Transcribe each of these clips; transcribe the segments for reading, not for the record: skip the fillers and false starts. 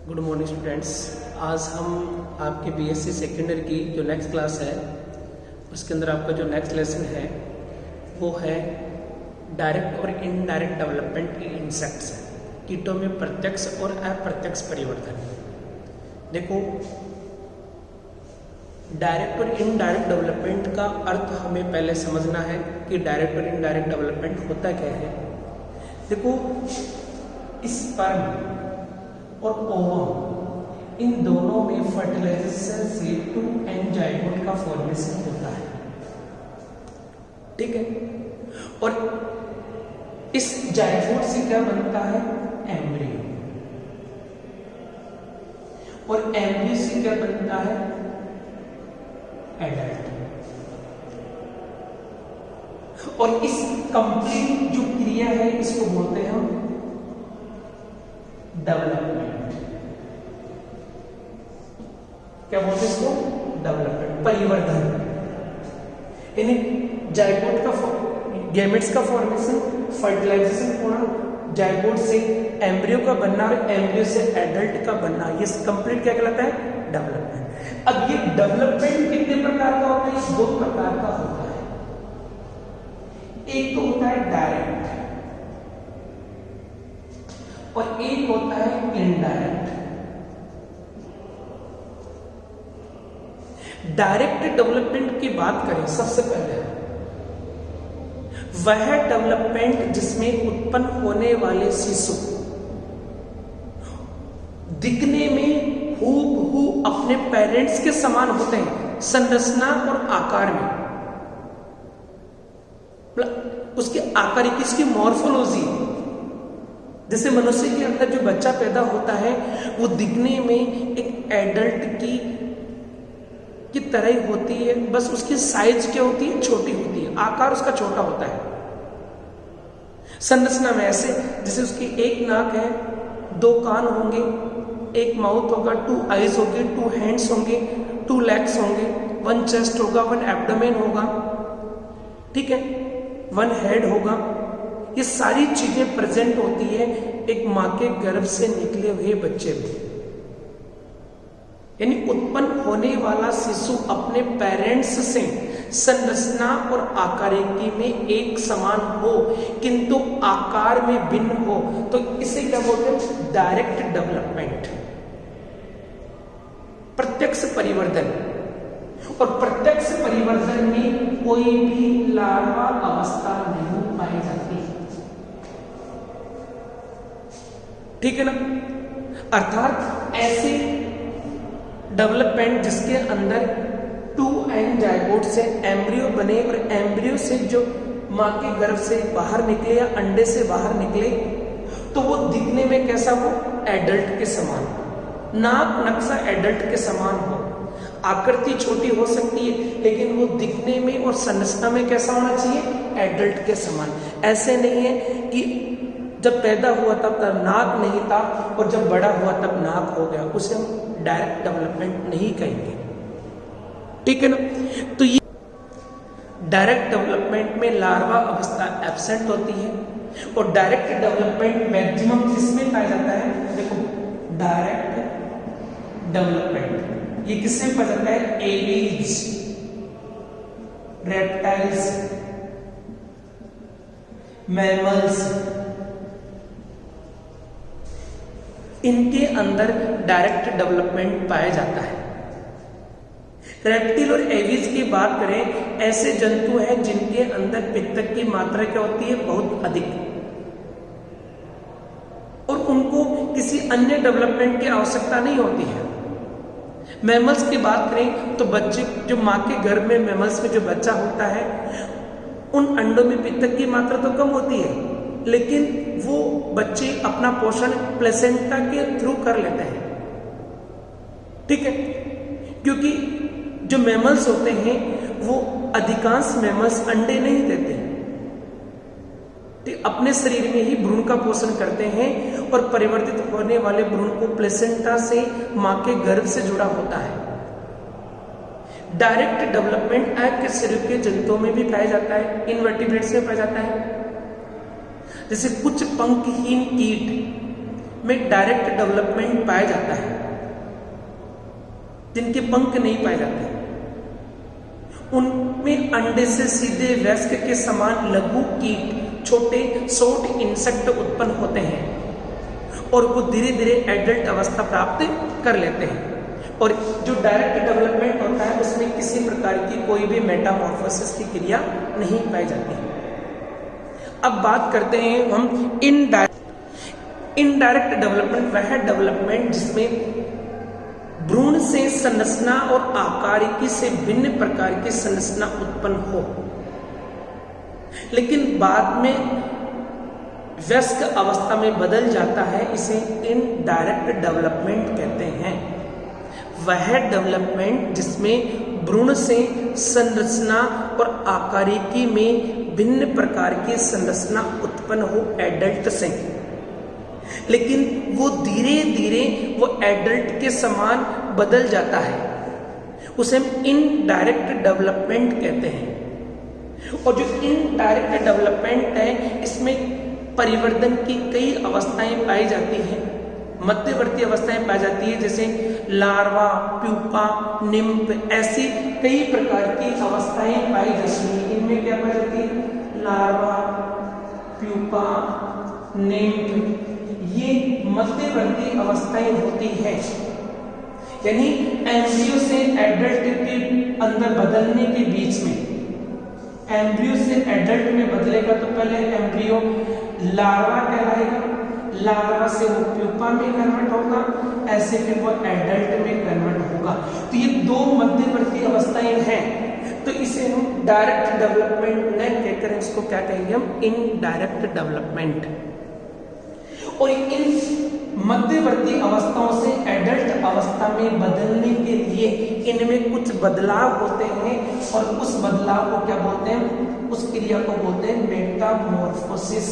Good morning students. आज हम आपके बीएससी सेकेंडरी की जो नेक्स्ट क्लास है उसके अंदर आपका जो नेक्स्ट लेसन है वो है डायरेक्ट और इनडायरेक्ट डेवलपमेंट की इंसेक्ट्स है। कीटों में प्रत्यक्ष और अप्रत्यक्ष परिवर्तन। देखो, डायरेक्ट और इनडायरेक्ट डेवलपमेंट का अर्थ हमें पहले समझना है कि डायरेक्ट और इनडायरेक्ट डेवलपमेंट होता क्या है। देखो, स्पर्म और ओवम इन दोनों में फर्टिलाइजेशन से टू एंड जाइगोट का फॉर्मेशन होता है, ठीक है। और इस जाइगोट से क्या बनता है? एम्ब्रियो। और एम्ब्रियो से क्या बनता है? एडल्ट। और इस कंप्लीट जो क्रिया है इसको बोलते हैं हम डेवलपमेंट। क्या बोलते हैं इसको? डेवलपमेंट, परिवर्धन। यानी जाइगोट का गैमेट्स का फॉर्मेशन, फर्टिलाइजेशन होना, जाइगोट से एम्ब्रियो का बनना और एम्ब्रियो से एडल्ट का बनना, ये कंप्लीट क्या कहलाता है? डेवलपमेंट। अब ये डेवलपमेंट कितने प्रकार का होता है? दो प्रकार का होता है। एक तो होता है डायरेक्ट और एक होता है इनडायरेक्ट। डायरेक्ट डेवलपमेंट की बात करें, सबसे पहले वह डेवलपमेंट जिसमें उत्पन्न होने वाले शिशु दिखने में हूबहू अपने पेरेंट्स के समान होते हैं, संरचना और आकार में। उसके आकार की, इसकी मॉर्फोलॉजी, जैसे मनुष्य के अंदर जो बच्चा पैदा होता है वो दिखने में एक एडल्ट की तरह ही होती है, बस उसकी साइज क्या होती है? छोटी होती है, आकार उसका छोटा होता है। संरचना में ऐसे जैसे उसकी एक नाक है, दो कान होंगे, एक माउथ होगा, 2 आईज होंगे, 2 हैंड्स होंगे, 2 लेग्स होंगे, 1 चेस्ट होगा, 1 एब्डोमेन होगा, ठीक है, 1 हेड होगा। ये सारी चीजें प्रेजेंट होती है एक मां के गर्भ से निकले हुए बच्चे में। यानी उत्पन्न होने वाला शिशु अपने पेरेंट्स से संरचना और आकारिकी में एक समान हो किंतु आकार में भिन्न हो, तो इसे क्या बोलते हैं? डायरेक्ट डेवलपमेंट, प्रत्यक्ष परिवर्तन। और प्रत्यक्ष परिवर्तन में कोई भी लार्वा अवस्था नहीं पाई जाती, ठीक है ना। अर्थात ऐसे डेवलपमेंट जिसके अंदर 2 एंड जाइगोट से एम्ब्रियो बने और एम्ब्रियो से जो मां के गर्भ से बाहर निकले या अंडे से बाहर निकले, तो वो दिखने में कैसा हो? एडल्ट के समान, नाक नक्शा एडल्ट के समान हो, आकृति छोटी हो सकती है लेकिन वो दिखने में और संरचना में कैसा होना चाहिए? एडल्ट के समान। ऐसे नहीं है कि जब पैदा हुआ तब नाक नहीं था और जब बड़ा हुआ तब नाक हो गया, उसे हम डायरेक्ट डेवलपमेंट नहीं कहेंगे, ठीक है ना। तो ये डायरेक्ट डेवलपमेंट में लार्वा अवस्था एब्सेंट होती है और डायरेक्ट डेवलपमेंट मैक्सिमम किसमें पाया जाता है? देखो, डायरेक्ट डेवलपमेंट ये किसमें पाया जाता है? एविज, रेप्टाइल्स, मैमल्स, इनके अंदर डायरेक्ट डेवलपमेंट पाया जाता है। रेप्टिल और एविज की बात करें, ऐसे जंतु हैं जिनके अंदर पित्त की मात्रा क्या होती है? बहुत अधिक, और उनको किसी अन्य डेवलपमेंट की आवश्यकता नहीं होती है। मैमल्स की बात करें तो बच्चे जो मां के गर्भ में मैमल्स में जो बच्चा होता है उन अंडों में पित्त की मात्रा तो कम होती है, लेकिन वो बच्चे अपना पोषण प्लेसेंटा के थ्रू कर लेते हैं, ठीक है। क्योंकि जो मैमल्स होते हैं वो अधिकांश मैमल्स अंडे नहीं देते, तो अपने शरीर में ही भ्रूण का पोषण करते हैं और परिवर्तित होने वाले भ्रूण को प्लेसेंटा से मां के गर्भ से जुड़ा होता है। डायरेक्ट डेवलपमेंट के शरीर के जंतुओं में भी पाया जाता है, इनवर्टिब्रेट्स में पाया जाता है। जैसे कुछ पंखहीन कीट में डायरेक्ट डेवलपमेंट पाया जाता है, जिनके पंख नहीं पाए जाते, उनमें अंडे से सीधे वयस्क के समान लघु कीट, छोटे शॉर्ट इंसेक्ट उत्पन्न होते हैं और वो धीरे धीरे एडल्ट अवस्था प्राप्त कर लेते हैं। और जो डायरेक्ट डेवलपमेंट होता है उसमें किसी प्रकार की कोई भी मेटामॉर्फोसिस की क्रिया नहीं पाई जाती। अब बात करते हैं हम इनडायरेक्ट डेवलपमेंट। वह डेवलपमेंट जिसमें भ्रूण से संरचना और आकारिकी से भिन्न प्रकार की संरचना उत्पन्न हो, लेकिन बाद में वयस्क अवस्था में बदल जाता है, इसे इनडायरेक्ट डेवलपमेंट कहते हैं। वह डेवलपमेंट जिसमें भ्रूण से संरचना और आकारिकी में भिन्न प्रकार की संरचना उत्पन्न हो एडल्ट से, लेकिन वो धीरे धीरे वो एडल्ट के समान बदल जाता है, उसे हम इनडायरेक्ट डेवलपमेंट कहते हैं। और जो इनडायरेक्ट डेवलपमेंट है इसमें परिवर्तन की कई अवस्थाएं पाई जाती हैं, मध्यवर्ती अवस्थाएं पाई जाती है, जैसे लार्वा, प्यूपा, निम्फ, ऐसी कई प्रकार की अवस्थाएं पाई जाती हैं। इनमें क्या पाई जाती है? लार्वा, प्यूपा, निम्फ, ये मध्यवर्ती अवस्थाएं होती हैं। यानी एम्ब्रियो से एडल्ट के अंदर बदलने के बीच में, एम्ब्रियो से एडल्ट में बदलेगा तो पहले एम्ब्रियो लार्वा कहलाएगा, लार्वा से वो प्यूपा में कन्वर्ट होगा, ऐसे फिर वो एडल्ट में कन्वर्ट होगा। तो ये दो मध्यवर्ती अवस्थाएं हैं, तो इसे हम डायरेक्ट डेवलपमेंट न कहकर इसको क्या कहेंगे? हम इनडायरेक्ट डेवलपमेंट। और इन मध्यवर्ती अवस्थाओं से एडल्ट अवस्था में बदलने के लिए इनमें कुछ बदलाव होते हैं, और उस बदलाव को क्या बोलते हैं? उस क्रिया को बोलते हैं मेटामॉर्फोसिस,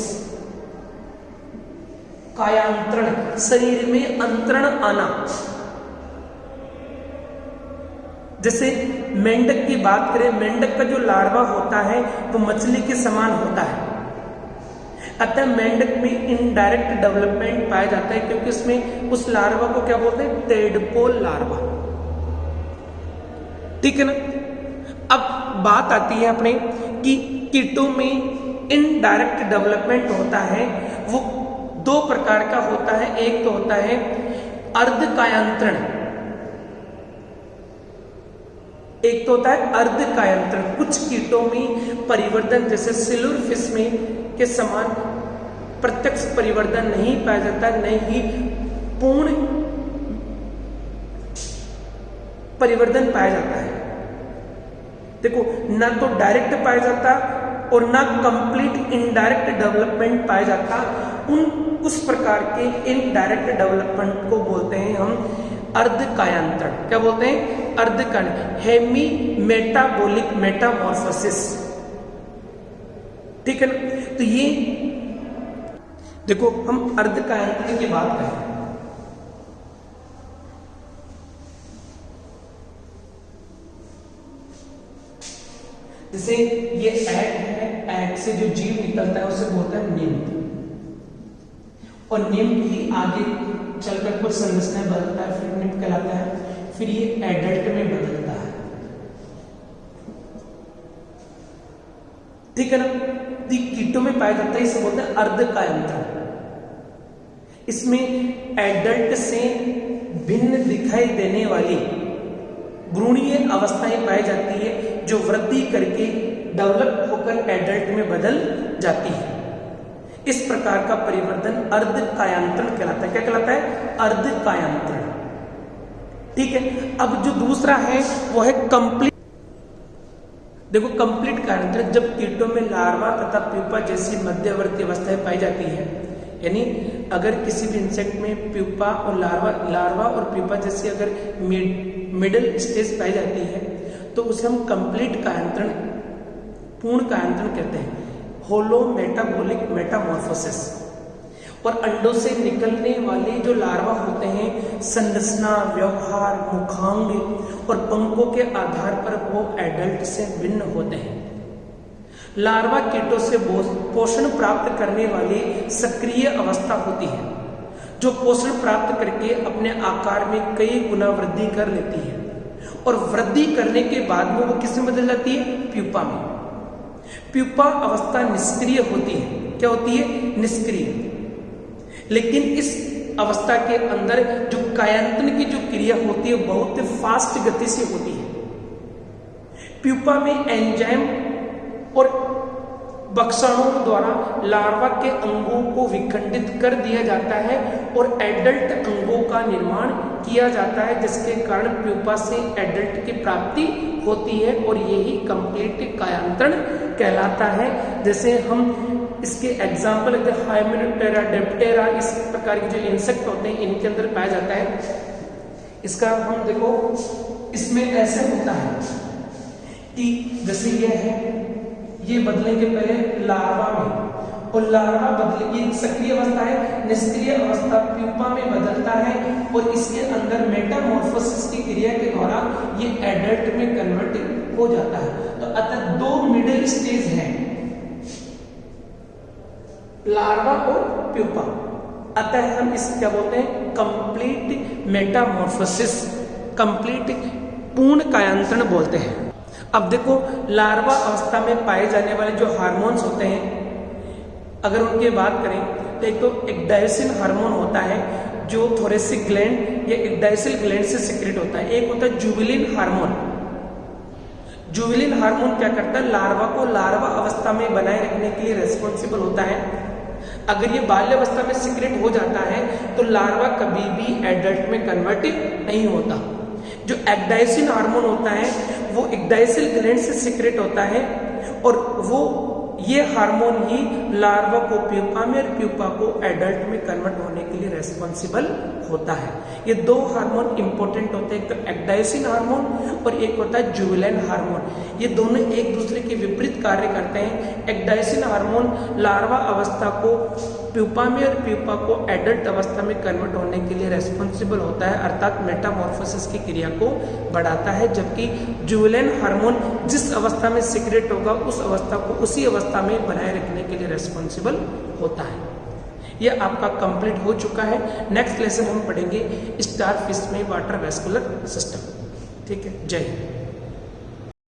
कायांतरण, शरीर में अंतरण आना। जैसे मेंढक की बात करें, मेंढक का जो लार्वा होता है वो मछली के समान होता है, अतः मेंढक में इनडायरेक्ट डेवलपमेंट पाया जाता है, क्योंकि उसमें उस लार्वा को क्या बोलते हैं? Tadpole larva. ठीक है ना। अब बात आती है अपने कि कीटों में इनडायरेक्ट डेवलपमेंट होता है, वो दो प्रकार का होता है। एक तो होता है अर्धकायांतरण, एक तो होता है अर्धकायांतरण। कुछ कीटों में परिवर्तन, जैसे सिल्वर फिश में के समान प्रत्यक्ष परिवर्तन नहीं पाया जाता, नहीं ही पूर्ण परिवर्तन पाया जाता है। देखो, ना तो डायरेक्ट पाया जाता और ना कंप्लीट इनडायरेक्ट डेवलपमेंट पाया जाता। उस प्रकार के इनडायरेक्ट डेवलपमेंट को बोलते हैं हम अर्धकायांतरण। क्या बोलते हैं? अर्धकायांतरण, हेमी मेटाबॉलिक मेटामॉर्फोसिस। ठीक है ना। तो ये देखो, हम अर्धकायांतरण की बात करें, जैसे ये एग है, एग से जो जीव निकलता है उसे बोलते हैं निम्फ, और निम्फ ही आगे चलकर कुछ संरचना बदलता है, फिर निम्फ कहलाता है, फिर ये एडल्ट में बदलता है। ठीक है ना। कीटों में पाया जाता है, इसे बोलते हैं अर्धकायांतरण। इसमें एडल्ट से भिन्न दिखाई देने वाली भ्रूणीय अवस्थाएं पाई जाती है, जो वृद्धि करके डेवलप होकर एडल्ट में बदल जाती है। इस प्रकार का परिवर्तन अर्धकायांतरण कहलाता है। क्या कहलाता है? अर्धकायांतरण। ठीक है। अब जो दूसरा है वो है कंप्लीट। देखो, कंप्लीट कायांतरण जब कीटों में लार्वा तथा प्यूपा जैसी मध्यवर्ती अवस्थाएं पाई जाती है, यानी अगर किसी भी इंसेक्ट में प्यूपा और लार्वा और प्यूपा जैसी अगर मिडिल स्टेज पाई जाती है, तो उसे हम कंप्लीट कायांतरण, पूर्ण कायांतरण कहते हैं, होलो मेटाबॉलिक मेटामॉर्फोसिस। और अंडों से निकलने वाले जो लार्वा होते हैं, संरचना, व्यवहार, मुखांग और पंखों के आधार पर वो एडल्ट से भिन्न होते हैं। लार्वा कीटों से पोषण प्राप्त करने वाली सक्रिय अवस्था होती है, जो पोषण प्राप्त करके अपने आकार में कई गुना वृद्धि कर लेती है और वृद्धि करने के बाद में वो किस में बदल जाती है? प्यूपा में। प्यूपा अवस्था निष्क्रिय होती है। क्या होती है? निष्क्रिय। लेकिन इस अवस्था के अंदर जो कायांतन की जो क्रिया होती है बहुत फास्ट गति से होती है। प्यूपा में एंजाइम और बक्साणुओं द्वारा लार्वा के अंगों को विखंडित कर दिया जाता है और एडल्ट अंगों का निर्माण किया जाता है, जिसके कारण प्यूपा से एडल्ट की प्राप्ति होती है और यही कंप्लीट कायांतरण कहलाता है। जैसे हम इसके एग्जाम्पल हाइमेनोप्टेरा, डेप्टेरा, इस प्रकार के जो इंसेक्ट होते हैं इनके अंदर पाया जाता है। इसका हम देखो, इसमें ऐसे होता है कि जैसे ये है, ये बदलेंगे पहले लार्वा में और लार्वा बदले, ये सक्रिय अवस्था है, निष्क्रिय अवस्था प्यूपा में बदलता है और इसके अंदर मेटामॉर्फोसिस की क्रिया के द्वारा ये एडल्ट में कन्वर्ट हो जाता है। तो अतः दो मिडिल स्टेज है, लार्वा और प्यूपा। अतः हम इस क्या बोलते हैं? कंप्लीट मेटामॉर्फोसिस, कंप्लीट पूर्ण कायांतरण बोलते हैं। अब देखो, लार्वा अवस्था में पाए जाने वाले जो हार्मोन्स होते हैं, अगर उनकी बात करें तो एक तो एक्डाइसिन हार्मोन होता है जो थोरेसिक ग्लैंड या एक्डाइसिल ग्लैंड से सिक्रेट होता है। एक होता है जुबिलिन हार्मोन। जुबिलिन हार्मोन क्या करता है? लार्वा को लार्वा अवस्था में बनाए रखने के लिए रेस्पॉन्सिबल होता है। अगर ये बाल्यावस्था में सिक्रेट हो जाता है तो लार्वा कभी भी एडल्ट में कन्वर्ट नहीं होता। जो एक्डाइसिन हार्मोन होता है वो एक्डाइसिल ग्लैंड से सिक्रेट होता है और वो ये हार्मोन ही लार्वा को प्यूपा में और प्यूपा को एडल्ट में कन्वर्ट होने के लिए रेस्पॉन्सिबल होता है। ये दो हार्मोन इंपॉर्टेंट होते हैं, एक तो एक्डाइसिन हार्मोन और एक होता है जुबिलिन हार्मोन। ये दोनों एक दूसरे के विपरीत कार्य करते हैं। एक्डाइसिन हार्मोन लार्वा अवस्था को प्यूपा में और प्यूपा को एडल्ट अवस्था में कन्वर्ट होने के लिए रेस्पॉन्सिबल होता है, अर्थात मेटामॉर्फोसिस की क्रिया को बढ़ाता है, जबकि जुबिलिन हार्मोन जिस अवस्था में सिक्रेट होगा उस अवस्था को उसी अवस्था में बनाए रखने के लिए रेस्पॉन्सिबल होता है। यह आपका कंप्लीट हो चुका है। नेक्स्ट लेसन हम पढ़ेंगे स्टारफिश में वाटर वेस्कुलर सिस्टम। ठीक है, जय हिंद।